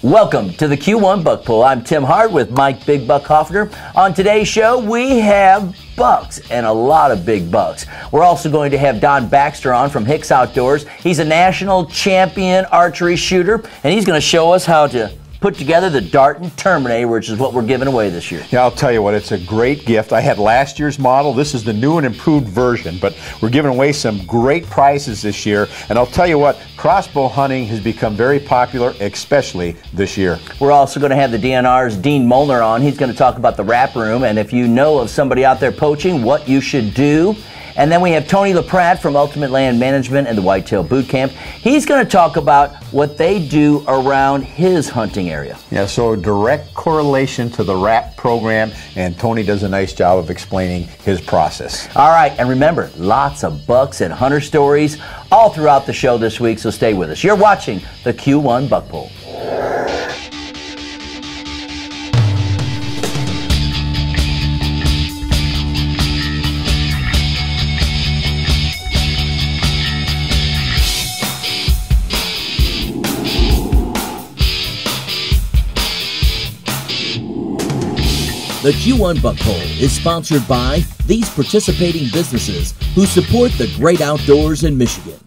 Welcome to the Q1 Buck Pull. I'm Tim Hart with Mike Big Buck Hoffner. On today's show, we have bucks and a lot of big bucks. We're also going to have Don Baxter on from Hicks Outdoors. He's a national champion archery shooter, and he's going to show us how to put together the Darton Terminator, which is what we're giving away this year. Yeah, I'll tell you what, it's a great gift. I had last year's model. This is the new and improved version, but we're giving away some great prizes this year. And I'll tell you what, crossbow hunting has become very popular, especially this year. We're also going to have the DNR's Dean Molnar on. He's going to talk about the wrap room, and if you know of somebody out there poaching, what you should do. And then we have Tony LaPratte from Ultimate Land Management and the Whitetail Boot Camp. He's going to talk about what they do around his hunting area. Yeah, so direct correlation to the wrap program, and Tony does a nice job of explaining his process. All right, and remember, lots of bucks and hunter stories all throughout the show this week, so stay with us. You're watching the Q1 Buck Pull. The Q1 Buck Pull is sponsored by these participating businesses who support the great outdoors in Michigan.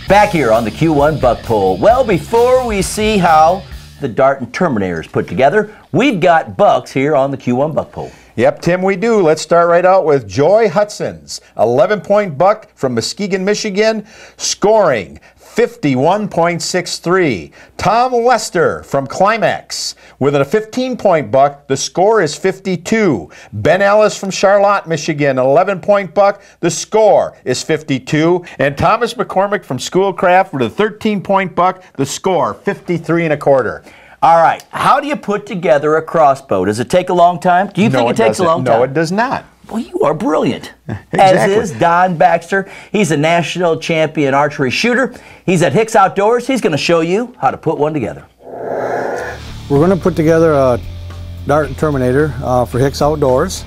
Back here on the Q1 Buck Pull. Well, before we see how the Darton Terminator is put together, we've got bucks here on the Q1 Buck Pull. Yep, Tim, we do. Let's start right out with Joy Hudson's 11-point buck from Muskegon, Michigan, scoring 51.63. Tom Lester from Climax with a 15-point buck. The score is 52. Ben Ellis from Charlotte, Michigan, 11-point buck. The score is 52. And Thomas McCormick from Schoolcraft with a 13-point buck. The score 53.25. All right, how do you put together a crossbow? Does it take a long time? Do you think it takes a long time? No, it does not. Well, you are brilliant. Exactly. As is Don Baxter. He's a national champion archery shooter. He's at Hicks Outdoors. He's going to show you how to put one together. We're going to put together a Darton Terminator for Hicks Outdoors.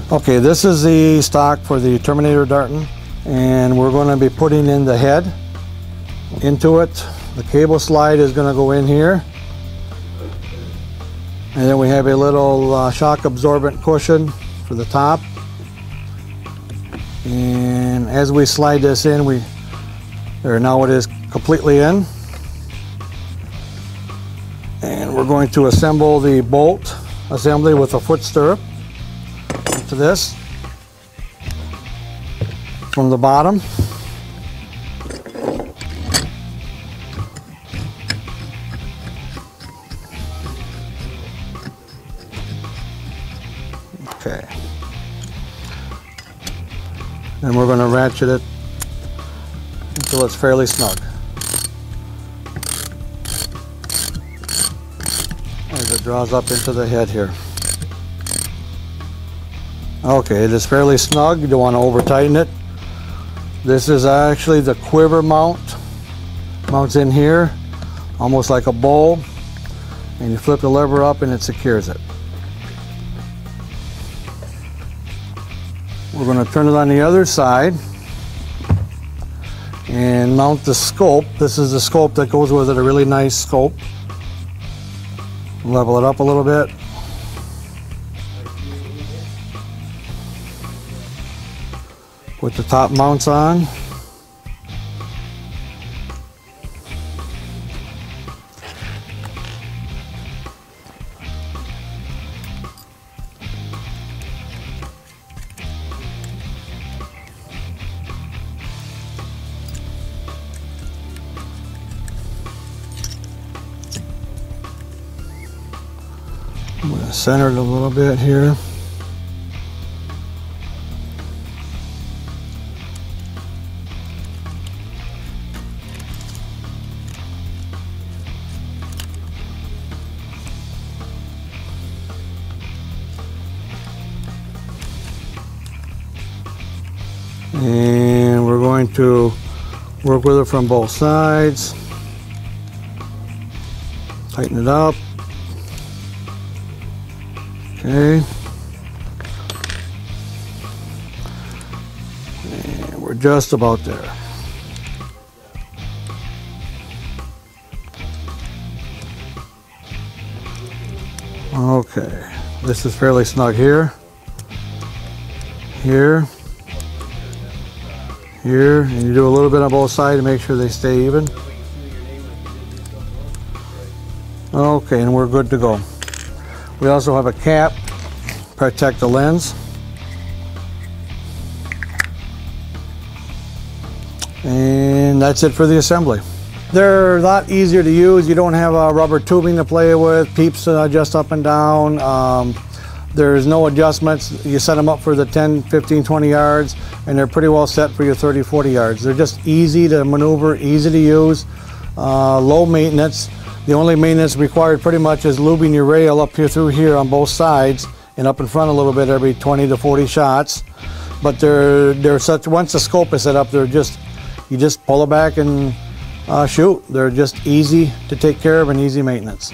Okay, this is the stock for the Terminator Darton, and we're going to be putting in the head into it. The cable slide is going to go in here. And then we have a little shock absorbent cushion for the top. And as we slide this in, now it is completely in. And we're going to assemble the bolt assembly with a foot stirrup to this from the bottom. Okay. And we're going to ratchet it until it's fairly snug. As it draws up into the head here. Okay, it is fairly snug. You don't want to over tighten it. This is actually the quiver mount. Mounts in here, almost like a bowl. And you flip the lever up and it secures it. We're going to turn it on the other side and mount the scope. This is the scope that goes with it, a really nice scope. Level it up a little bit. Put the top mounts on. I'm going to center it a little bit here. And we're going to work with it from both sides. Tighten it up. Okay. And we're just about there. Okay, this is fairly snug here, here, here, and you do a little bit on both sides to make sure they stay even. Okay, and we're good to go. We also have a cap, protect the lens. And that's it for the assembly. They're a lot easier to use. You don't have rubber tubing to play with, peeps to adjust up and down. There's no adjustments. You set them up for the 10, 15, 20 yards, and they're pretty well set for your 30, 40 yards. They're just easy to maneuver, easy to use, low maintenance. The only maintenance required pretty much is lubing your rail up here through here on both sides and up in front a little bit every 20 to 40 shots. But they're such, once the scope is set up, they're just, you just pull it back and shoot. They're just easy to take care of and easy maintenance.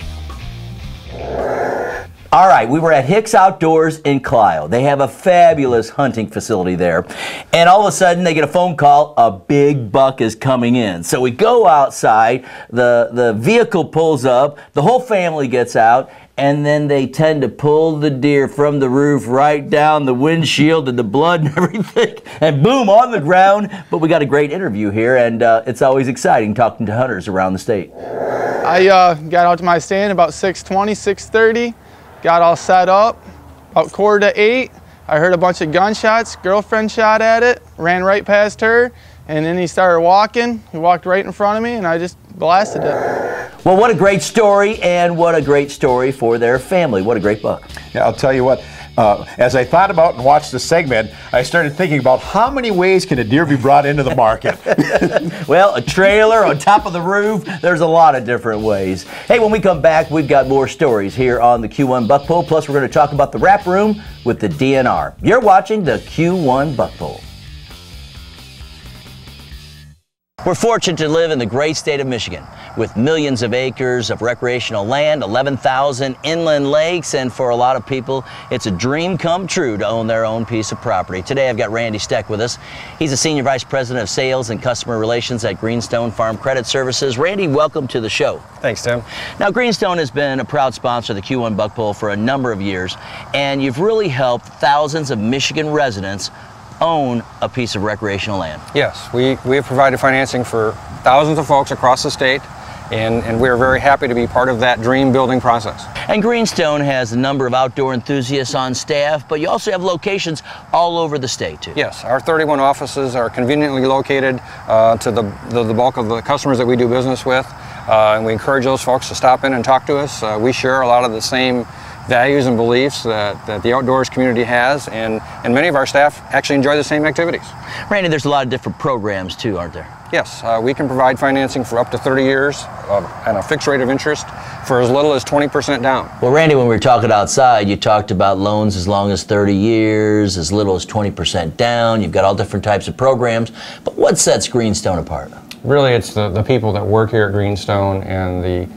All right, we were at Hicks Outdoors in Clio. They have a fabulous hunting facility there. And all of a sudden, they get a phone call, a big buck is coming in. So we go outside, the vehicle pulls up, the whole family gets out, and then they tend to pull the deer from the roof right down the windshield and the blood and everything, and boom, on the ground. But we got a great interview here, and it's always exciting talking to hunters around the state. I got out to my stand about 6:20, 6:30, got all set up. About 7:45, I heard a bunch of gunshots. Girlfriend shot at it, ran right past her, and then he started walking. He walked right in front of me, and I just blasted it. Well, what a great story, and what a great story for their family. What a great buck. Yeah, I'll tell you what, as I thought about and watched the segment, I started thinking about how many ways can a deer be brought into the market? Well, a trailer on top of the roof, there's a lot of different ways. Hey, when we come back, we've got more stories here on the Q1 Buck Pull, plus we're going to talk about the wrap room with the DNR. You're watching the Q1 Buck Pull. We're fortunate to live in the great state of Michigan with millions of acres of recreational land, 11,000 inland lakes, and for a lot of people, it's a dream come true to own their own piece of property. Today I've got Randy Steck with us. He's a Senior Vice President of Sales and Customer Relations at Greenstone Farm Credit Services. Randy, welcome to the show. Thanks, Tim. Now, Greenstone has been a proud sponsor of the Q1 Buck Pull for a number of years, and you've really helped thousands of Michigan residents own a piece of recreational land. Yes, we have provided financing for thousands of folks across the state, and we are very happy to be part of that dream building process. And Greenstone has a number of outdoor enthusiasts on staff, but you also have locations all over the state too. Yes, our 31 offices are conveniently located to the bulk of the customers that we do business with, and we encourage those folks to stop in and talk to us. We share a lot of the same values and beliefs that the outdoors community has, and many of our staff actually enjoy the same activities. Randy, there's a lot of different programs too, aren't there? Yes, we can provide financing for up to 30 years and a fixed rate of interest for as little as 20% down. Well, Randy, when we were talking outside, you talked about loans as long as 30 years, as little as 20% down. You've got all different types of programs, but what sets Greenstone apart? Really, it's the people that work here at Greenstone and the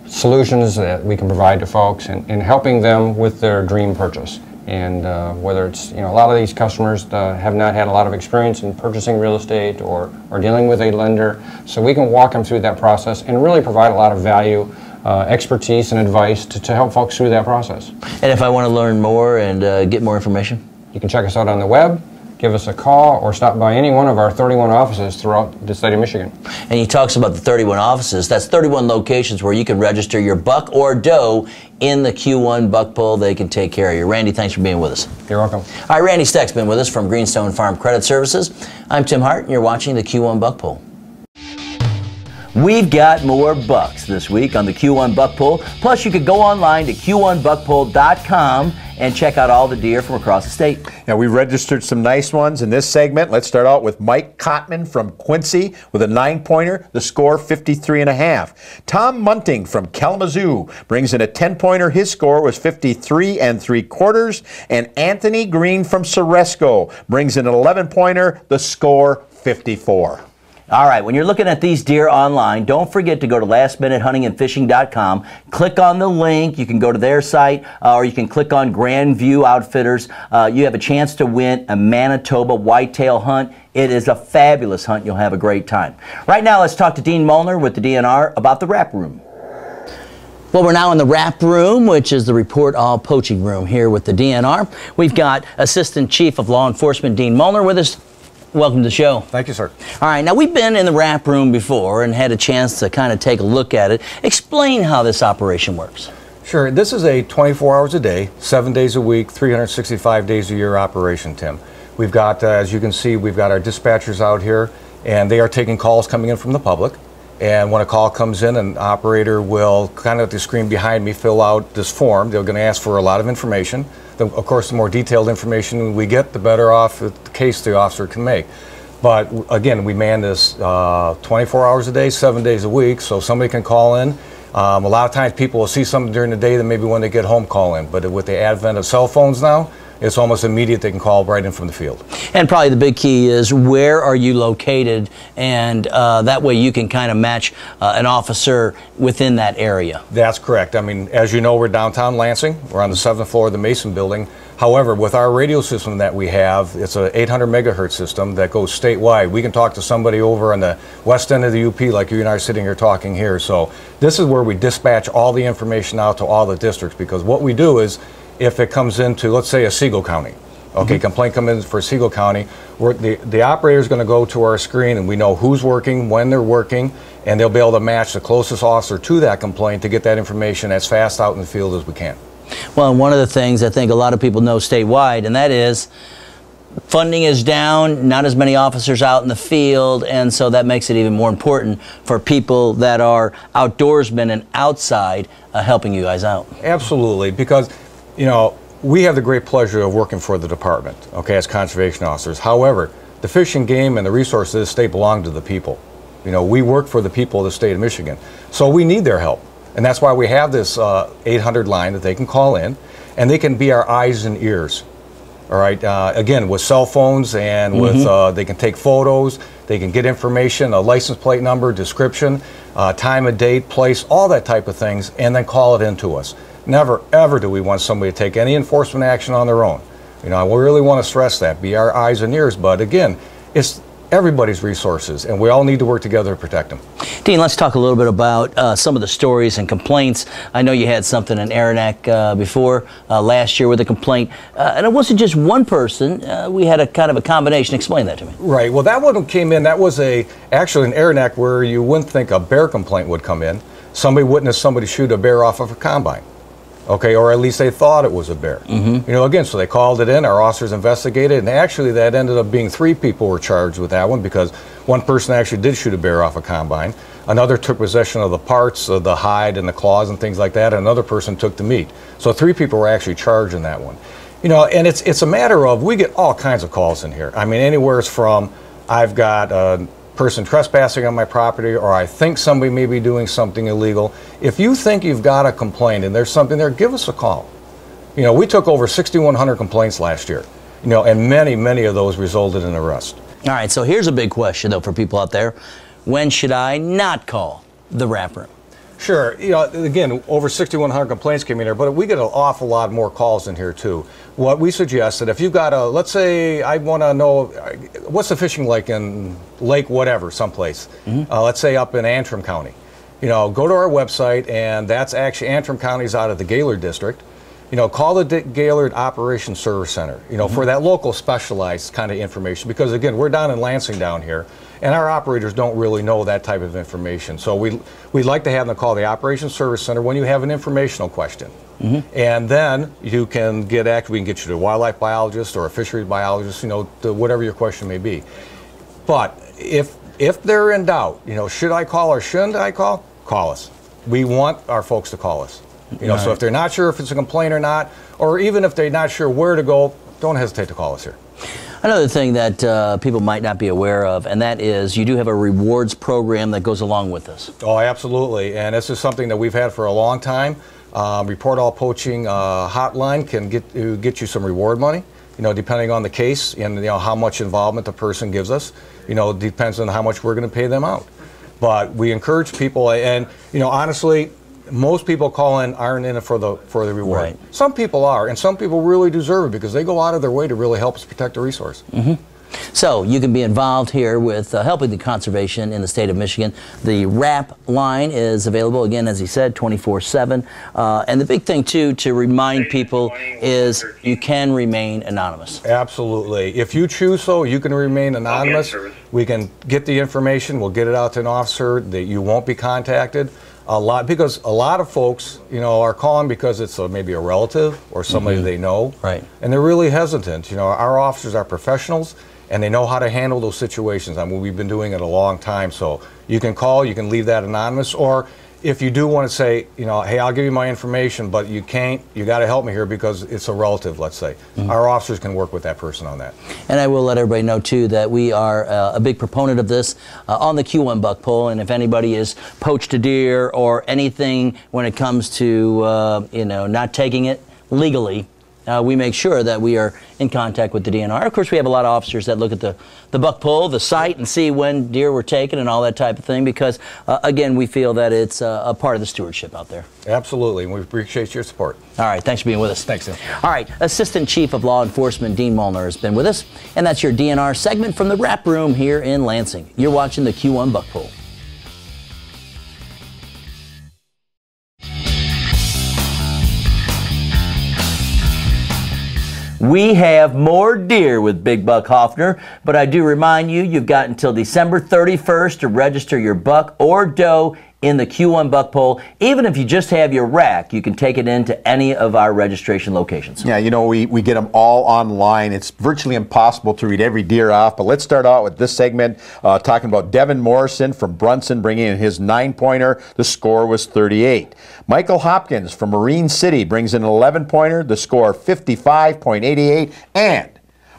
solutions that we can provide to folks and helping them with their dream purchase. And whether it's, a lot of these customers have not had a lot of experience in purchasing real estate or dealing with a lender, so we can walk them through that process and really provide a lot of value, expertise and advice to help folks through that process. And if I want to learn more and get more information? You can check us out on the web, give us a call, or stop by any one of our 31 offices throughout the state of Michigan. And he talks about the 31 offices. That's 31 locations where you can register your buck or doe in the Q1 Buck Pull. They can take care of you. Randy, thanks for being with us. You're welcome. All right, Randy Steck's been with us from Greenstone Farm Credit Services. I'm Tim Hart, and you're watching the Q1 Buck Pull. We've got more bucks this week on the Q1 Buck Pull. Plus, you could go online to q1buckpull.com and check out all the deer from across the state. Now, we registered some nice ones in this segment. Let's start out with Mike Cotman from Quincy with a 9-pointer, the score 53.5. Tom Munting from Kalamazoo brings in a 10-pointer. His score was 53.75. And Anthony Green from Ceresco brings in an 11-pointer, the score 54. All right, when you're looking at these deer online, don't forget to go to lastminutehuntingandfishing.com. Click on the link. You can go to their site, or you can click on Grand View Outfitters. You have a chance to win a Manitoba whitetail hunt. It is a fabulous hunt. You'll have a great time. Right now, let's talk to Dean Molnar with the DNR about the wrap room. Well, we're now in the wrap room, which is the report all poaching room here with the DNR. We've got Assistant Chief of Law Enforcement Dean Molnar with us. Welcome to the show. Thank you, sir. All right, now we've been in the wrap room before and had a chance to kind of take a look at it. Explain how this operation works. Sure. This is a 24 hours a day, 7 days a week, 365 days a year operation, Tim. We've got, as you can see, we've got our dispatchers out here, and they are taking calls coming in from the public. And when a call comes in, an operator will, kind of at the screen behind me, fill out this form. They're going to ask for a lot of information. Of course, the more detailed information we get, the better off the case the officer can make. But again, we man this 24 hours a day, 7 days a week, so somebody can call in. A lot of times people will see something during the day that maybe when they get home call in. But with the advent of cell phones now, it's almost immediate. They can call right in from the field. And probably the big key is where are you located, and that way you can kind of match an officer within that area. That's correct. I mean, as you know, we're downtown Lansing. We're on the 7th floor of the Mason building. However, with our radio system that we have, it's an 800 megahertz system that goes statewide. We can talk to somebody over on the west end of the UP like you and I are sitting here talking here. So this is where we dispatch all the information out to all the districts, because what we do is, if it comes into, let's say, a Siegel County, okay, complaint comes in for Siegel County, the operator is going to go to our screen, and we know who's working, when they're working, and they'll be able to match the closest officer to that complaint to get that information as fast out in the field as we can. Well, and one of the things I think a lot of people know statewide, and that is funding is down, not as many officers out in the field, and so that makes it even more important for people that are outdoorsmen and outside helping you guys out. Absolutely, because you know, we have the great pleasure of working for the department, okay, as conservation officers. However, the fish and game and the resources of the state belong to the people. You know, we work for the people of the state of Michigan, so we need their help. And that's why we have this 800 line that they can call in, and they can be our eyes and ears. All right, again, with cell phones and with, they can take photos, they can get information, a license plate number, description, time of date, place, all that type of things, and then call it in to us. Never, ever do we want somebody to take any enforcement action on their own. You know, we really want to stress that, be our eyes and ears, but again, it's everybody's resources, and we all need to work together to protect them. Dean, let's talk a little bit about some of the stories and complaints. I know you had something in Aranac before, last year with a complaint, and it wasn't just one person. We had a kind of a combination. Explain that to me. Right, well that one came in, that was actually in Aranac where you wouldn't think a bear complaint would come in. Somebody witnessed somebody shoot a bear off of a combine. Okay, or at least they thought it was a bear. You know, again, so they called it in, our officers investigated, and actually that ended up being 3 people were charged with that one, because one person actually did shoot a bear off a combine. Another took possession of the parts, of the hide and the claws and things like that, and another person took the meat. So 3 people were actually charged in that one. You know, and it's a matter of, we get all kinds of calls in here. I mean, anywhere from, I've got a person trespassing on my property, or I think somebody may be doing something illegal. If you think you've got a complaint and there's something there, give us a call. You know, we took over 6,100 complaints last year, you know, and many of those resulted in arrest. All right, so here's a big question, though, for people out there. When should I not call the wrap room? Sure. You know, again, over 6,100 complaints came in here, but we get an awful lot more calls in here, too. What we suggest that if you've got a, let's say I want to know, what's the fishing like in Lake whatever, someplace, let's say up in Antrim County. You know, go to our website, and that's actually, Antrim County's out of the Gaylord District. You know, call the Gaylord Operations Service Center, you know, for that local specialized kind of information, because again, we're down in Lansing down here, and our operators don't really know that type of information. So we'd like to have them call the Operations Service Center when you have an informational question. And then you can we can get you to a wildlife biologist or a fisheries biologist, you know, whatever your question may be. But if they're in doubt, you know, should I call or shouldn't I call? Call us. We want our folks to call us. You know, so if they're not sure if it's a complaint or not, or even if they're not sure where to go, don't hesitate to call us here. Another thing that people might not be aware of, and that is you do have a rewards program that goes along with this. Oh, absolutely. And this is something that we've had for a long time. Report All Poaching hotline can get you some reward money, you know, depending on the case and, you know, how much involvement the person gives us. You know, it depends on how much we're going to pay them out. But we encourage people, and, you know, honestly, most people call in aren't in it for the reward. Right. Some people are, and some people really deserve it because they go out of their way to really help us protect the resource. So you can be involved here with helping the conservation in the state of Michigan. The RAP line is available, again, as he said, 24/7. And the big thing, too, to remind people is you can remain anonymous. Absolutely. If you choose so, you can remain anonymous. We can get the information. We'll get it out to an officer that you won't be contacted. Because a lot of folks, you know, are calling because it's maybe a relative or somebody they know. Right. And they're really hesitant. You know, our officers are professionals, and they know how to handle those situations. I mean, we've been doing it a long time, so you can call, you can leave that anonymous, or if you do want to say, you know, hey, I'll give you my information, but you can't, you got to help me here because it's a relative, let's say. Our officers can work with that person on that. And I will let everybody know, too, that we are a big proponent of this on the Q1 buck poll. And if anybody is poached a deer or anything when it comes to, you know, not taking it legally, we make sure that we are in contact with the DNR. Of course, we have a lot of officers that look at the buck poll, the site, and see when deer were taken and all that type of thing because, again, we feel that it's a part of the stewardship out there. Absolutely, and we appreciate your support. All right, thanks for being with us. Thanks, Tim. All right, Assistant Chief of Law Enforcement Dean Molnar has been with us, and that's your DNR segment from the Rap Room here in Lansing. You're watching the Q1 Buck Poll. We have more deer with Big Buck Hoffner, but I do remind you, you've got until December 31st to register your buck or doe in the Q1 buck poll. Even if you just have your rack, you can take it into any of our registration locations. Yeah, you know, we get them all online. It's virtually impossible to read every deer off, but let's start out with this segment talking about Devin Morrison from Brunson bringing in his 9-pointer. The score was 38. Michael Hopkins from Marine City brings in an 11-pointer. The score 55.88. And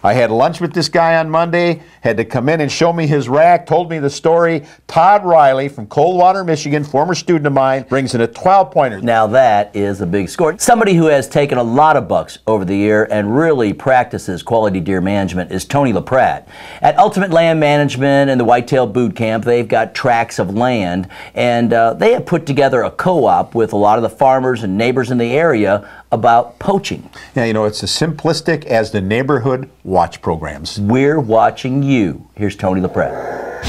I had lunch with this guy on Monday, had to come in and show me his rack, told me the story. Todd Riley from Coldwater, Michigan, former student of mine, brings in a 12-pointer. Now that is a big score. Somebody who has taken a lot of bucks over the year and really practices quality deer management is Tony LaPratt. At Ultimate Land Management and the Whitetail Boot Camp, they've got tracts of land, and they have put together a co-op with a lot of the farmers and neighbors in the area about poaching. Yeah, you know, it's as simplistic as the neighborhood watch programs. We're watching you. Here's Tony LaPratt.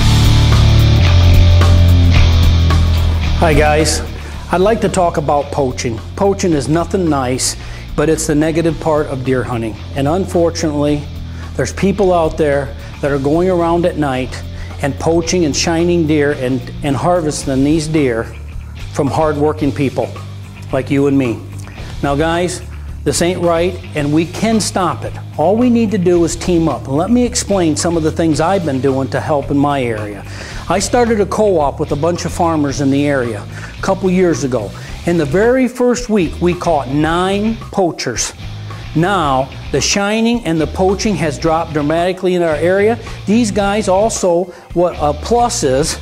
Hi guys, I'd like to talk about poaching. Poaching is nothing nice, but it's the negative part of deer hunting. And unfortunately, there's people out there that are going around at night and poaching and shining deer and harvesting these deer from hardworking people like you and me. Now guys, this ain't right and we can stop it. All we need to do is team up. And let me explain some of the things I've been doing to help in my area. I started a co-op with a bunch of farmers in the area a couple years ago. In the very first week, we caught 9 poachers. Now, the shining and the poaching has dropped dramatically in our area. These guys also, what a plus is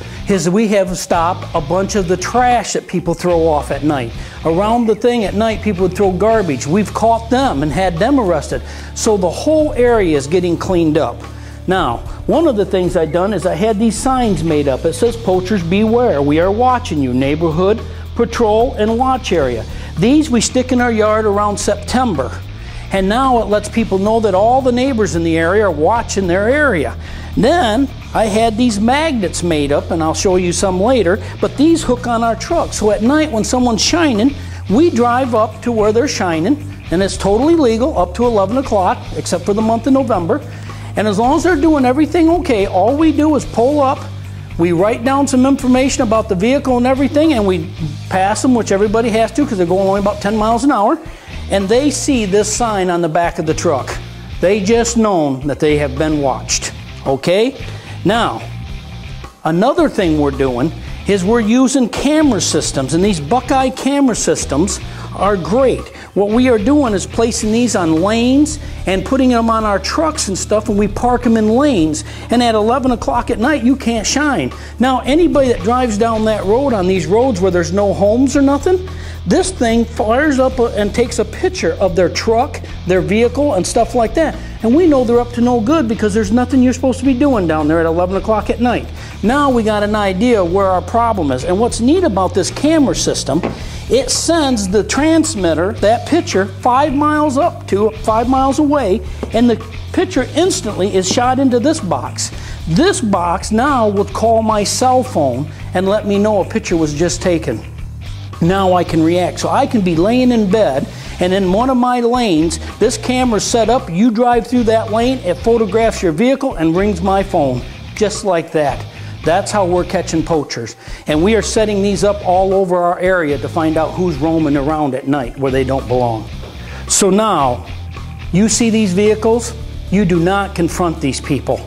we have stopped a bunch of the trash that people throw off at night. Around the thing at night, people would throw garbage. We've caught them and had them arrested. So the whole area is getting cleaned up. Now, one of the things I've done is I had these signs made up. It says, "Poachers beware, we are watching you, neighborhood, patrol, and watch area." These we stick in our yard around September. And now it lets people know that all the neighbors in the area are watching their area. Then I had these magnets made up, and I'll show you some later, but these hook on our truck. So at night when someone's shining, we drive up to where they're shining, and it's totally legal up to 11 o'clock, except for the month of November. And as long as they're doing everything okay, all we do is pull up, we write down some information about the vehicle and everything, and we pass them, which everybody has to because they're going only about 10 miles an hour. And they see this sign on the back of the truck. They just know that they have been watched, okay? Now, another thing we're doing is we're using camera systems, and these Buckeye camera systems are great. What we are doing is placing these on lanes and putting them on our trucks and stuff, and we park them in lanes. And at 11 o'clock at night, you can't shine. Now, anybody that drives down that road on these roads where there's no homes or nothing, this thing fires up and takes a picture of their truck, their vehicle, and stuff like that. And we know they're up to no good because there's nothing you're supposed to be doing down there at 11 o'clock at night. Now we got an idea where our problem is. And what's neat about this camera system, it sends the transmitter, that picture, 5 miles up to 5 miles away, and the picture instantly is shot into this box. This box now would call my cell phone and let me know a picture was just taken. Now I can react. So I can be laying in bed, and in one of my lanes, this camera's set up, you drive through that lane, it photographs your vehicle and rings my phone, just like that. That's how we're catching poachers. And we are setting these up all over our area to find out who's roaming around at night where they don't belong. So now, you see these vehicles, you do not confront these people.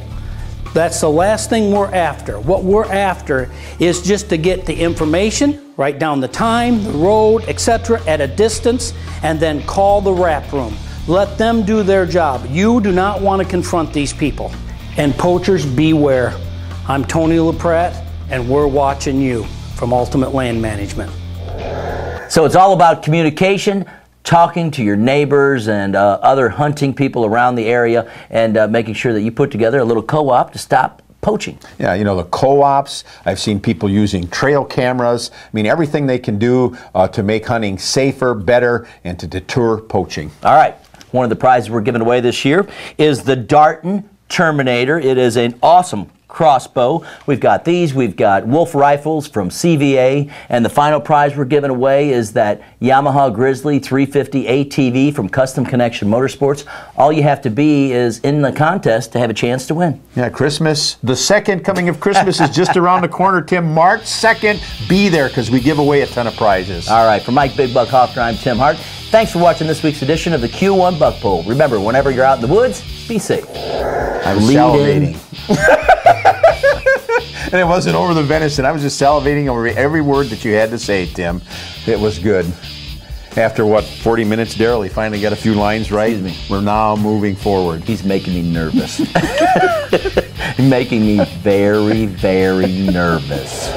That's the last thing we're after. What we're after is just to get the information, write down the time, the road, etc. at a distance, and then call the wrap room. Let them do their job. You do not want to confront these people. And poachers, beware. I'm Tony LaPratte, and we're watching you from Ultimate Land Management. So it's all about communication, talking to your neighbors and other hunting people around the area, and making sure that you put together a little co-op to stop poaching. Yeah, you know, the co-ops, I've seen people using trail cameras. I mean, everything they can do to make hunting safer, better, and to deter poaching. All right, one of the prizes we're giving away this year is the Darton Terminator. It is an awesome crossbow. We've got these, we've got Wolf rifles from CVA, and the final prize we're giving away is that Yamaha Grizzly 350 ATV from Custom Connection Motorsports. All you have to be is in the contest to have a chance to win. Yeah, Christmas, the second coming of Christmas is just around the corner, Tim. March 2nd, be there because we give away a ton of prizes. All right, for Mike Big Buck Hoffner, I'm Tim Hart. Thanks for watching this week's edition of the Q1 Buck Poll. Remember, whenever you're out in the woods, be safe. I was salivating. And it wasn't over the venison. I was just salivating over every word that you had to say, Tim. It was good. After, what, 40 minutes, Daryl, he finally got a few lines right. Excuse me. We're now moving forward. He's making me nervous. Making me very, very nervous.